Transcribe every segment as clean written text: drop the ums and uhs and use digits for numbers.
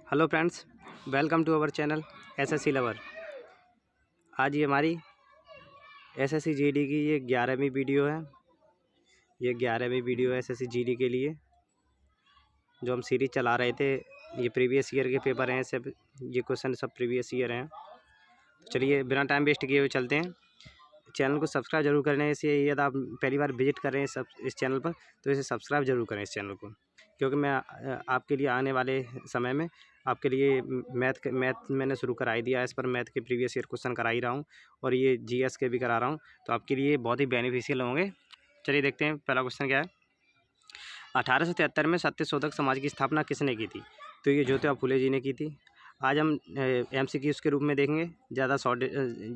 Hello friends, welcome to our channel SSC lover. आज ये हमारी एसएससी जीडी की ये 11वीं वीडियो है। ये 11वीं वीडियो है एसएससी जीडी के लिए, जो हम सीरीज चला रहे थे। ये प्रीवियस ईयर के पेपर हैं, सब ये क्वेश्चन सब प्रीवियस ईयर हैं। तो चलिए बिना टाइम वेस्ट किए हुए चलते हैं। चैनल को सब्सक्राइब जरूर करें। इसे यदि आप पहली बार विजिट कर रहे हैं सब इस चैनल पर, तो इसे सब्सक्राइब जरूर करें इस चैनल को, क्योंकि मैं आपके लिए आने वाले समय में आपके लिए मैथ मैंने शुरू करा ही दिया है। इस पर मैथ के प्रीवियस ईयर क्वेश्चन करा ही रहा हूँ, और ये जीएस के भी करा रहा हूँ, तो आपके लिए बहुत ही बेनिफिशियल होंगे। चलिए देखते हैं पहला क्वेश्चन क्या है। 1873 में सत्यशोधक समाज की स्थापना किसने की थी? तो ये ज्योतिबा फुले जी ने की थी। आज हम एमसीक्यूज़ के रूप में देखेंगे, ज़्यादा शॉर्ट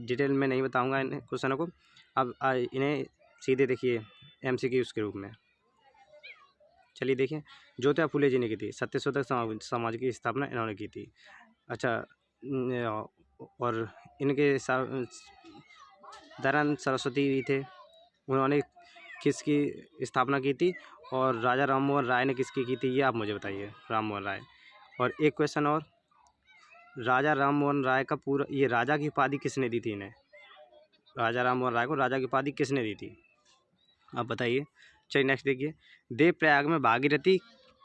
डिटेल में नहीं बताऊँगा इन क्वेश्चनों को। अब इन्हें सीधे देखिए एमसीक्यूज़ के रूप में। चलिए देखिए, ज्योतिबा फुले जी ने की थी, सत्यशोधक समाज की स्थापना इन्होंने की थी। अच्छा, और इनके दयानंद सरस्वती भी थे, उन्होंने किसकी स्थापना की थी? और राजा राम मोहन राय ने किसकी की थी? ये आप मुझे बताइए, राम मोहन राय। और एक क्वेश्चन और, राजा राम मोहन राय का पूरा ये राजा की उपाधि किसने दी थी इन्हें? राजा राम मोहन राय को राजा की उपाधि किसने दी थी, आप बताइए। चलिए नेक्स्ट देखिए, देवप्रयाग में भागीरथी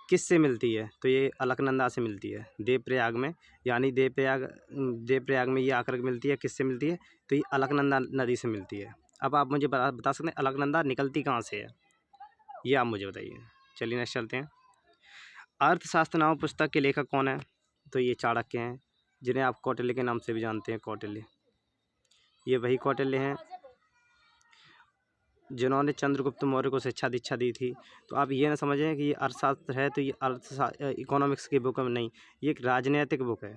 किससे मिलती है? तो ये अलकनंदा से मिलती है। देवप्रयाग में, यानी देवप्रयाग में ये आकर मिलती है, किससे मिलती है? तो ये अलकनंदा नदी से मिलती है। अब आप मुझे बता सकते हैं अलकनंदा निकलती कहाँ से है, ये आप मुझे बताइए। चलिए नेक्स्ट चलते हैं। अर्थशास्त्र नाम पुस्तक के लेखक कौन है? तो ये चाणक्य हैं, जिन्हें आप कौटिल्य के नाम से भी जानते हैं। कौटिल्य, ये वही कौटिल्य हैं जिन्होंने चंद्रगुप्त मौर्य को शिक्षा दीक्षा दी थी। तो आप ये ना समझें कि ये अर्थशास्त्र है तो ये इकोनॉमिक्स की बुक में नहीं, ये एक राजनैतिक बुक है।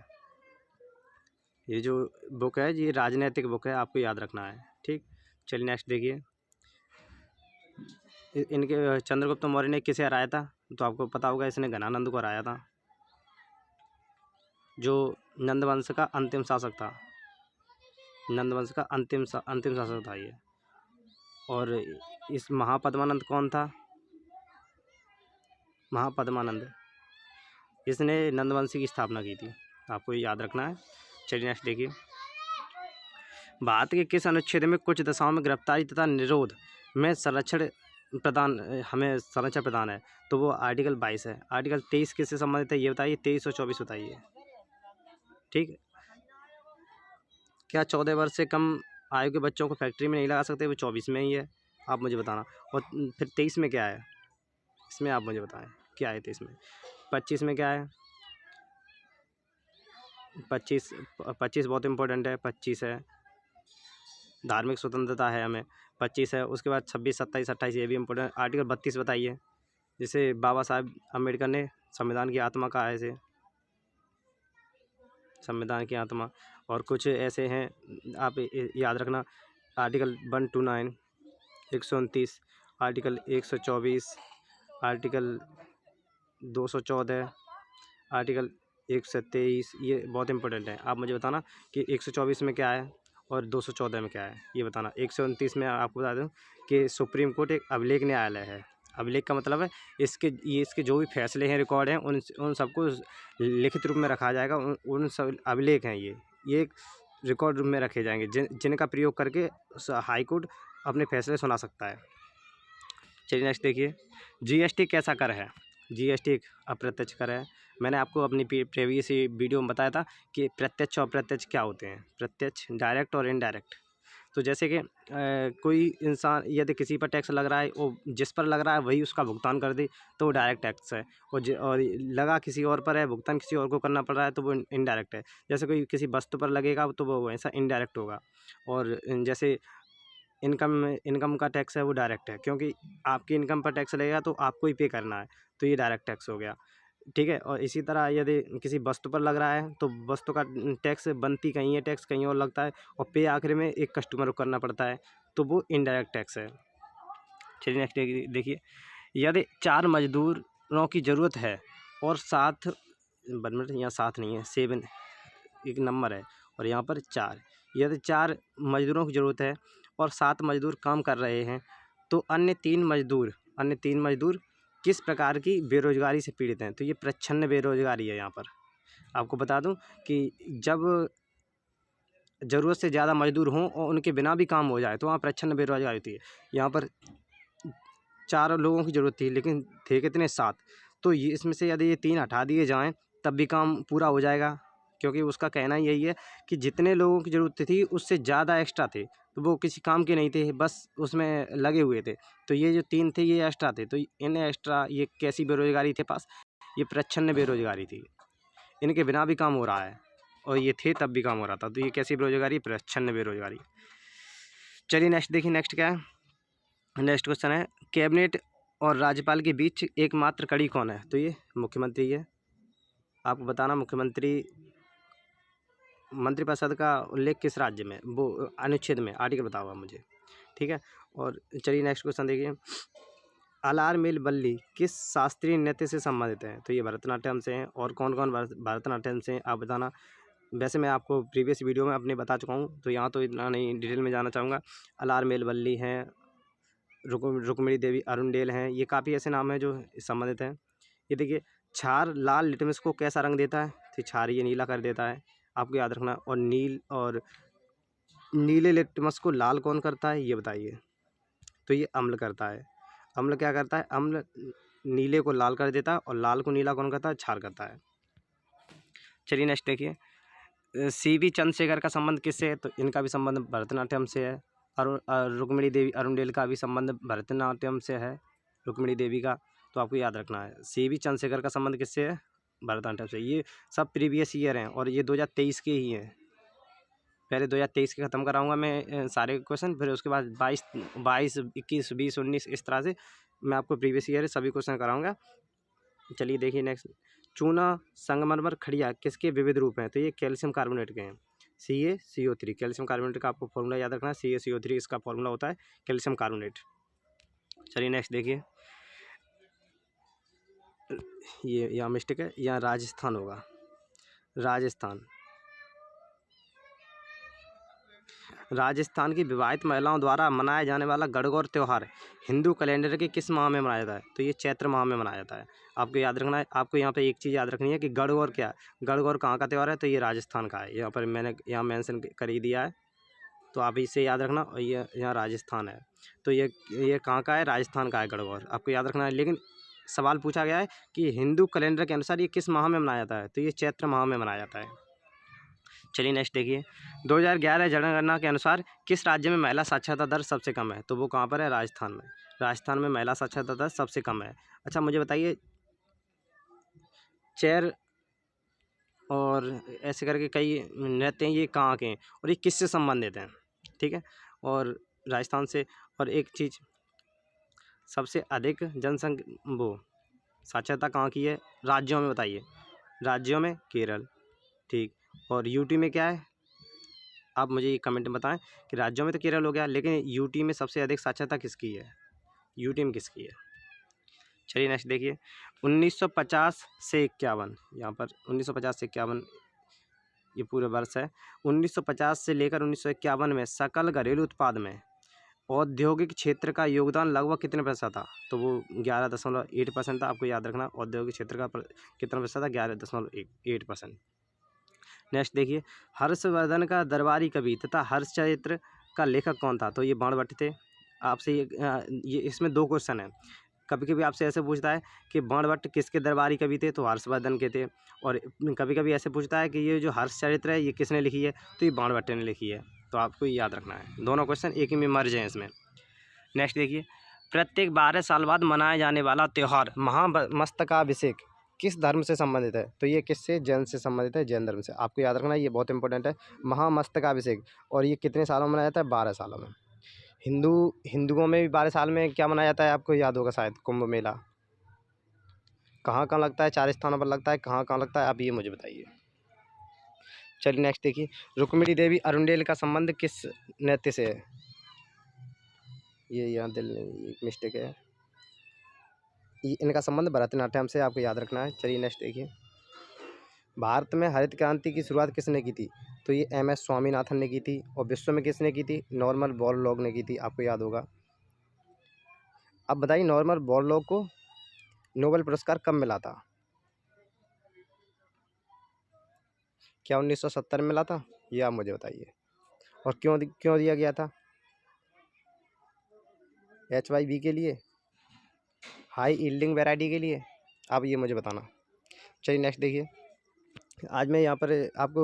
ये जो बुक है ये राजनैतिक बुक है, आपको याद रखना है, ठीक। चलिए नेक्स्ट देखिए, इनके चंद्रगुप्त मौर्य ने किसे हराया था? तो आपको पता होगा, इसने घनानंद को हराया था, जो नंदवंश का अंतिम शासक था। नंदवंश का अंतिम शासक था ये। और इस महापद्मानंद कौन था? महापद्मानंद, इसने नंदवंशी की स्थापना की थी, आपको ये याद रखना है। चलिए नेक्स्ट देखिए, भारत के किस अनुच्छेद में कुछ दशाओं में गिरफ्तारी तथा निरोध में संरक्षण प्रदान है? तो वो आर्टिकल 22 है। आर्टिकल 23 किससे संबंधित है ये बताइए, 23 और 24 बताइए, ठीक। क्या 14 वर्ष से कम आयु के बच्चों को फैक्ट्री में नहीं लगा सकते? वो 24 में ही है, आप मुझे बताना। और फिर 23 में क्या है, इसमें आप मुझे बताएं क्या है 23 में। 25 में क्या है? 25 बहुत इंपॉर्टेंट है। 25 है धार्मिक स्वतंत्रता है हमें, 25 है। उसके बाद 26, 27, 28 ये भी इम्पोर्टेंट। आर्टिकल 32 बताइए, जिसे बाबा साहब अम्बेडकर ने संविधान की आत्मा कहा है, इसे संविधान की आत्मा। और कुछ ऐसे हैं आप याद रखना, आर्टिकल 129, 129, आर्टिकल 124, आर्टिकल 214, आर्टिकल 123, ये बहुत इंपॉर्टेंट है। आप मुझे बताना कि 124 में क्या है और 214 में क्या है, ये बताना। 129 में आपको बता दूं कि सुप्रीम कोर्ट एक अभिलेख न्यायालय है। अभिलेख का मतलब है इसके जो भी फैसले हैं, रिकॉर्ड हैं, उन सबको लिखित रूप में रखा जाएगा। उन सब अभिलेख हैं, ये एक रिकॉर्ड रूप में रखे जाएंगे, जिनका प्रयोग करके हाई कोर्ट अपने फैसले सुना सकता है। चलिए नेक्स्ट देखिए, जीएसटी कैसा कर है? जीएसटी एक अप्रत्यक्ष कर है। मैंने आपको अपनी प्रीवियस वीडियो में बताया था कि प्रत्यक्ष और अप्रत्यक्ष क्या होते हैं, प्रत्यक्ष डायरेक्ट और इनडायरेक्ट। तो जैसे कि कोई इंसान यदि किसी पर टैक्स लग रहा है, वो जिस पर लग रहा है वही उसका भुगतान कर दे, तो वो डायरेक्ट टैक्स है। और लगा किसी और पर है, भुगतान किसी और को करना पड़ रहा है, तो वो इनडायरेक्ट है। जैसे कोई किसी वस्तु पर लगेगा तो वो वैसा इनडायरेक्ट होगा। और जैसे इनकम का टैक्स है वो डायरेक्ट है, क्योंकि आपकी इनकम पर टैक्स लगेगा तो आपको ही पे करना है, तो ये डायरेक्ट टैक्स हो गया, ठीक है। और इसी तरह यदि किसी वस्तु पर लग रहा है तो वस्तु का टैक्स बनती कहीं है, टैक्स कहीं और लगता है, और पे आखिर में एक कस्टमर को करना पड़ता है, तो वो इनडायरेक्ट टैक्स है। चलिए नेक्स्ट देखिए, यदि 4 मजदूरों की ज़रूरत है और 7 मिनट, यहाँ 7 नहीं है, 7 एक नंबर है, और यहाँ पर 4, यदि 4 मजदूरों की ज़रूरत है और 7 मजदूर काम कर रहे हैं, तो अन्य तीन मजदूर किस प्रकार की बेरोजगारी से पीड़ित हैं? तो ये प्रच्छन्न बेरोजगारी है यहाँ पर। आपको बता दूं कि जब ज़रूरत से ज़्यादा मजदूर हों और उनके बिना भी काम हो जाए तो वहाँ प्रच्छन्न बेरोजगारी होती है। यहाँ पर 4 लोगों की ज़रूरत थी लेकिन थे कितने 7। तो ये इसमें से यदि ये 3 हटा दिए जाएँ तब भी काम पूरा हो जाएगा, क्योंकि उसका कहना यही है कि जितने लोगों की ज़रूरत थी उससे ज़्यादा एक्स्ट्रा थे, तो वो किसी काम के नहीं थे, बस उसमें लगे हुए थे। तो ये जो 3 थे ये एक्स्ट्रा थे, तो इन एक्स्ट्रा ये कैसी बेरोज़गारी थे पास? ये प्रच्छन्न बेरोज़गारी थी। इनके बिना भी काम हो रहा है और ये थे तब भी काम हो रहा था, तो ये कैसी बेरोज़गारी? प्रच्छन्न बेरोज़गारी। चलिए नेक्स्ट देखिए, नेक्स्ट क्या है? नेक्स्ट क्वेश्चन है, कैबिनेट और राज्यपाल के बीच एकमात्र कड़ी कौन है? तो ये मुख्यमंत्री है। आपको बताना मुख्यमंत्री मंत्रिपरिषद का उल्लेख किस राज्य में, वो अनुच्छेद में, आर्टिकल बताओ आप मुझे, ठीक है। और चलिए नेक्स्ट क्वेश्चन देखिए, अलारमेल वल्ली किस शास्त्रीय नृत्य से संबंधित है? तो ये भरतनाट्यम से हैं। और कौन कौन भरतनाट्यम से हैं आप बताना। वैसे मैं आपको प्रीवियस वीडियो में अपने बता चुका हूँ, तो यहाँ तो इतना नहीं डिटेल में जाना चाहूँगा। अलारमेल वल्ली हैं, रुक्मिणी देवी अरुणडेल हैं, ये काफ़ी ऐसे नाम हैं जो संबंधित हैं। ये देखिए, क्षार लाल लिटमस को कैसा रंग देता है? तो क्षार ये नीला कर देता है, आपको याद रखना। और नीले लिटमस को लाल कौन करता है ये बताइए? तो ये अम्ल करता है। अम्ल क्या करता है? अम्ल नीले को लाल कर देता है और लाल को नीला कौन करता है? क्षार करता है। चलिए नेक्स्ट देखिए, सीवी चंद्रशेखर का संबंध किससे है? तो इनका भी संबंध भरतनाट्यम से है। रुक्मिणी देवी अरुणडेल का भी संबंध भरतनाट्यम से है, रुक्मिणी देवी का। तो आपको याद रखना है, सीवी चंद्रशेखर का संबंध किससे है? भरतनाट्यम से। ये सब प्रीवियस ईयर हैं और ये 2023 के ही हैं। पहले 2023 के ख़त्म कराऊंगा मैं सारे क्वेश्चन, फिर उसके बाद 22, 21, 20, 19 इस तरह से मैं आपको प्रीवियस ईयर सभी क्वेश्चन कराऊंगा। चलिए देखिए नेक्स्ट, चूना, संगमरमर, खड़िया किसके विविध रूप हैं? तो ये कैल्शियम कार्बोनेट के हैं, CaCO3। कैल्शियम कार्बोनेट का आपको फॉर्मूला याद रखना है, CaCO3 इसका फॉर्मूला होता है, कैल्शियम कार्बोनेट। चलिए नेक्स्ट देखिए, ये यहाँ मिस्टेक है, यहाँ राजस्थान होगा, राजस्थान। राजस्थान की विवाहित महिलाओं द्वारा मनाया जाने वाला गणगौर त्यौहार हिंदू कैलेंडर के किस माह में मनाया जाता है? तो ये चैत्र माह में मनाया जाता है। आपको याद रखना है, आपको यहाँ पे एक चीज़ याद रखनी है कि गणगौर क्या है, गणगौर कहाँ का त्यौहार है? तो ये राजस्थान का है, यहाँ पर मैंने यहाँ मेंशन कर ही दिया है, तो आप इसे याद रखना। और ये यहाँ राजस्थान है, तो ये कहाँ का है? राजस्थान का है गणगौर, आपको याद रखना है। लेकिन सवाल पूछा गया है कि हिंदू कैलेंडर के अनुसार ये किस माह में मनाया जाता है? तो ये चैत्र माह में मनाया जाता है। चलिए नेक्स्ट देखिए, 2011 जनगणना के अनुसार किस राज्य में महिला साक्षरता दर सबसे कम है? तो वो कहाँ पर है? राजस्थान में। राजस्थान में महिला साक्षरता दर सबसे कम है। अच्छा मुझे बताइए, चेर और ऐसे करके कई नृत्य हैं, ये कहाँ के हैं और ये किससे संबंधित हैं? ठीक है, और राजस्थान से। और एक चीज़, सबसे अधिक जनसंख्या वो साक्षरता कहाँ की है? राज्यों में बताइए। राज्यों में केरल, ठीक। और यूटी में क्या है? आप मुझे ये कमेंट में बताएं कि राज्यों में तो केरल हो गया, लेकिन यूटी में सबसे अधिक साक्षरता किसकी है? यूटी में किसकी है? चलिए नेक्स्ट देखिए, 1950 से 51, यहाँ पर 1950 से 51 ये पूरे वर्ष है। 1950 से लेकर 1951 में सकल घरेलू उत्पाद में औद्योगिक क्षेत्र का योगदान लगभग कितने प्रतिशत था? तो वो 11.8% था, आपको याद रखना। औद्योगिक क्षेत्र का कितना प्रतिशत था? 11.8%। नेक्स्ट देखिए, हर्षवर्धन का दरबारी कवि तथा हर्षचरित्र का लेखक कौन था? तो ये बाणभट्ट थे। आपसे ये इसमें 2 क्वेश्चन हैं। कभी कभी आपसे ऐसे पूछता है कि बाणभट्ट किसके दरबारी कवि थे? तो हर्षवर्धन के थे। और कभी कभी ऐसे पूछता है कि ये जो हर्षचरित्र है ये किसने लिखी है? तो ये बाणभट्ट ने लिखी है। तो आपको ये याद रखना है, दोनों क्वेश्चन एक ही में मर्ज हैं इसमें। नेक्स्ट देखिए, प्रत्येक 12 साल बाद मनाया जाने वाला त्यौहार महामस्तकाभिषेक किस धर्म से संबंधित है? तो ये किससे? जैन से संबंधित है, जैन धर्म से। आपको याद रखना है, ये बहुत इंपॉर्टेंट है, महामस्तकाभिषेक। और ये कितने सालों में मनाया जाता है? 12 सालों में। हिंदुओं में भी 12 साल में क्या मनाया जाता है? आपको याद होगा शायद, कुंभ मेला। कहाँ कहाँ लगता है? 4 स्थानों पर लगता है। कहाँ कहाँ लगता है आप ये मुझे बताइए। चलिए नेक्स्ट देखिए, रुक्मिणी देवी अरुणडेल का संबंध किस नृत्य से है? ये यहाँ दिल एक मिस्टेक है, इनका संबंध भरतनाट्यम से, आपको याद रखना है। चलिए नेक्स्ट देखिए, भारत में हरित क्रांति की शुरुआत किसने की थी? तो ये MS स्वामीनाथन ने की थी। और विश्व में किसने की थी? नॉर्मन बोरलॉग ने की थी, आपको याद होगा। अब बताइए, नॉर्मन बोरलॉग को नोबेल पुरस्कार कब मिला था? क्या 1970 में मिला था, ये आप मुझे बताइए। और क्यों दिया गया था? HYV के लिए, हाई यील्डिंग वैरायटी के लिए, आप ये मुझे बताना। चलिए नेक्स्ट देखिए। आज मैं यहाँ पर आपको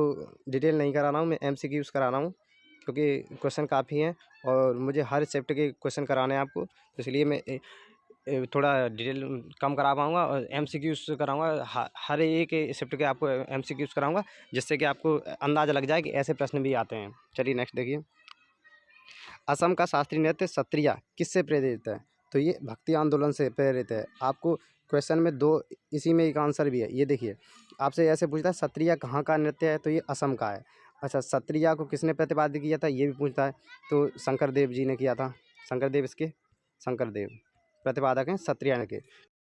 डिटेल नहीं करा रहा हूँ, मैं MCQs करा रहा हूँ, क्योंकि क्वेश्चन काफ़ी हैं और मुझे हर शिफ्ट के क्वेश्चन कराने हैं आपको, तो इसलिए मैं थोड़ा डिटेल कम करा पाऊँगा और MCQs कराऊँगा। हर एक शिफ्ट के आपको MCQs कराऊँगा, जिससे कि आपको अंदाज़ा लग जाए कि ऐसे प्रश्न भी आते हैं। चलिए नेक्स्ट देखिए। असम का शास्त्रीय नृत्य सत्रिया किससे प्रेरित है? तो ये भक्ति आंदोलन से प्रेरित है। आपको क्वेश्चन में दो, इसी में एक आंसर भी है। ये देखिए, आपसे ऐसे पूछता है सत्रिया कहाँ का नृत्य है, तो ये असम का है। अच्छा, सत्रिया को किसने प्रतिपादित किया था, ये भी पूछता है, तो शंकरदेव जी ने किया था। शंकरदेव प्रतिपादक हैं सत्रिया के।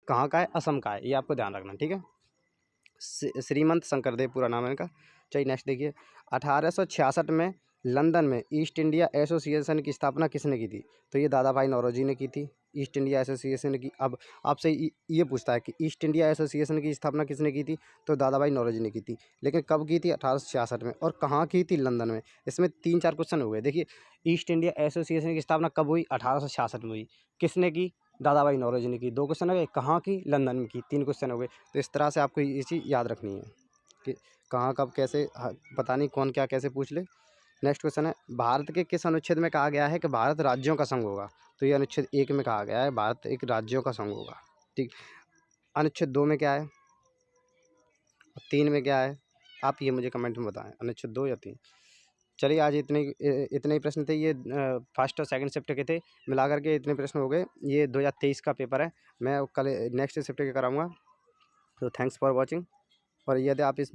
कहाँ का है? असम का है, ये आपको ध्यान रखना, ठीक है। श्रीमंत शंकरदेव पूरा नाम है इनका। चलिए नेक्स्ट देखिए। 1866 में लंदन में ईस्ट इंडिया एसोसिएशन की स्थापना किसने की थी? तो ये दादा भाई नौरोजी ने की थी, ईस्ट इंडिया एसोसिएशन की। अब आपसे ये पूछता है कि ईस्ट इंडिया एसोसिएशन की स्थापना किसने की थी, तो दादा भाई नौरोजी ने की थी। लेकिन कब की थी? 1866 में। और कहाँ की थी? लंदन में। इसमें 3-4 क्वेश्चन हो गए। देखिए, ईस्ट इंडिया एसोसिएशन की स्थापना कब हुई? 1866 में हुई। किसने की? दादा भाई नौरोजी ने की। 2 क्वेश्चन हो गए। कहाँ की? लंदन में की। 3 क्वेश्चन हो गए। तो इस तरह से आपको ये चीज़ याद रखनी है कि कहाँ कब कैसे, पता नहीं कौन क्या कैसे पूछ ले। नेक्स्ट क्वेश्चन है, भारत के किस अनुच्छेद में कहा गया है कि भारत राज्यों का संघ होगा? तो ये अनुच्छेद 1 में कहा गया है भारत एक राज्यों का संघ होगा, ठीक। अनुच्छेद 2 में क्या है, 3 में क्या है, आप ये मुझे कमेंट में बताएं, अनुच्छेद 2 या 3। चलिए आज इतने ही प्रश्न थे। ये फर्स्ट और सेकंड शिफ्ट के थे, मिला करके इतने प्रश्न हो गए। ये 2023 का पेपर है, मैं कल नेक्स्ट शिफ्ट के कराऊंगा। तो थैंक्स फॉर वॉचिंग। और यदि आप इस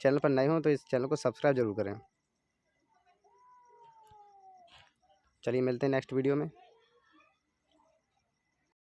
चैनल पर नए हों तो इस चैनल को सब्सक्राइब जरूर करें। चलिए मिलते हैं नेक्स्ट वीडियो में।